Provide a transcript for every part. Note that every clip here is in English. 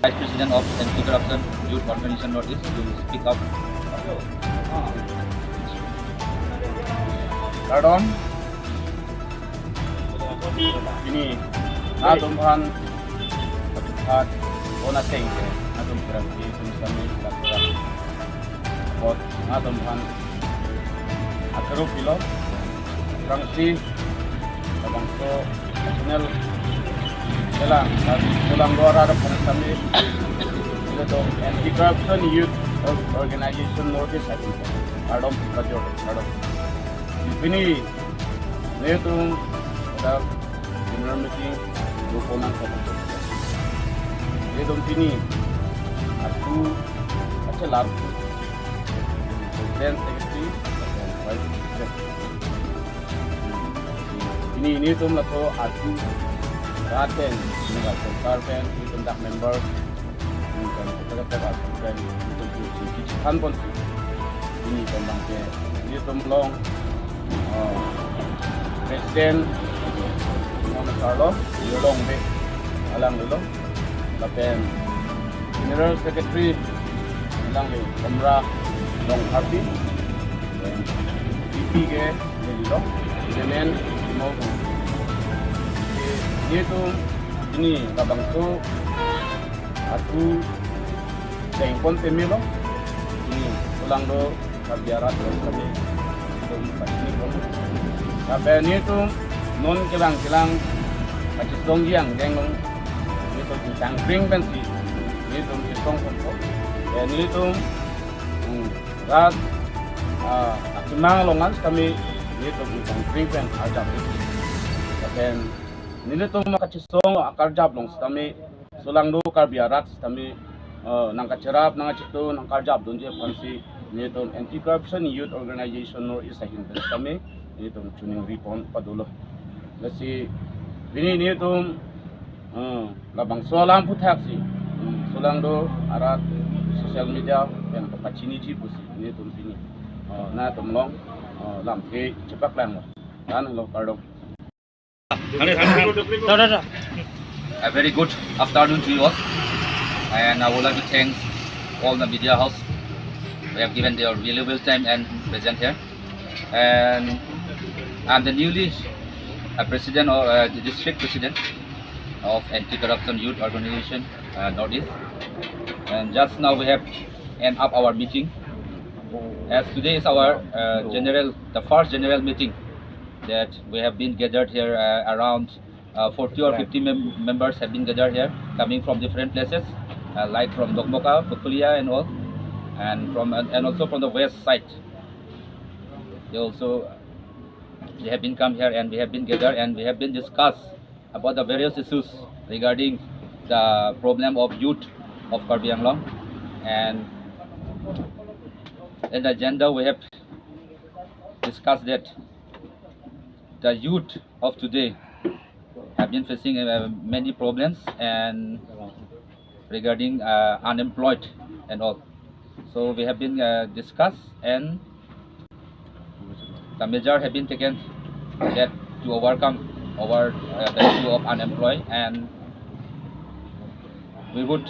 Vice President of Anti-Corruption Youth Organization Northeast to speak up. Pardon? Ini atumhan at ona tengke atum kerasi tumisami lakura bot atumhan akaru pilo rangsi abangso national selang tulang luar ada penasami itu Anti-Corruption Youth Organization Northeast I think Adom Kajor Adom ini itu ada general meeting gruponan satu ये दोनों तीनी aku अच्छा लाभ president secretary vice president ini तुम लोग तो aku raten ini kalau Karbi itu dah member dan kita dapat dan itu kan pun ini tentang ke ini तुम long president Muhammad Carlo long be alang dulu Lapen General Secretary lang le Kamra long Karbi dan VP ke dilo Jemen mau itu ini kabang tu aku yang kontemelo ini ulang do kabiara terus kami itu pasti pun Lapen itu non kilang pasti donggiang dengong itu tentang bring pensi itu tentang kontrol dan itu rat akimang longan kami itu tentang bring pen ajab dan ini tu makachisong akarjab long kami sulang do karbiarat kami nangkacerap nangacitu nangkarjab donje pensi ini tu Anti-Corruption Youth Organization Northeast sahin kami itu tuning ripon padulo kasi ini tu labang solang putak si solang do arat sosial media yang kepacini cipu si ini tu sini na tumlong lam ke cepak lang dan lo pardon A very good afternoon to you all, and I would like to thank all the media house who have given their valuable time and present here. And I'm the newly president or the district president of Anti-Corruption Youth Organization Northeast, and just now we have end up our meeting, as today is our the first general meeting that we have been gathered here. Around 40 or 50 members have been gathered here, coming from different places, like from Dokmoka, Pukulia and all, and also from the west side. They have been come here, and we have been gathered, and we have been discussed about the various issues regarding the problem of youth of Karbi Anglong. And in the agenda we have discussed that the youth of today have been facing many problems and regarding unemployed and all. So we have been discussed, and the measure have been taken that to overcome the issue of unemployed, and we would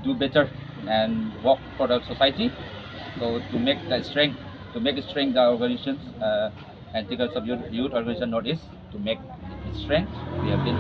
do better and work for the society. So to make strength the organizations, Anti-Corruption Youth Organization Northeast, to make its strength, we have been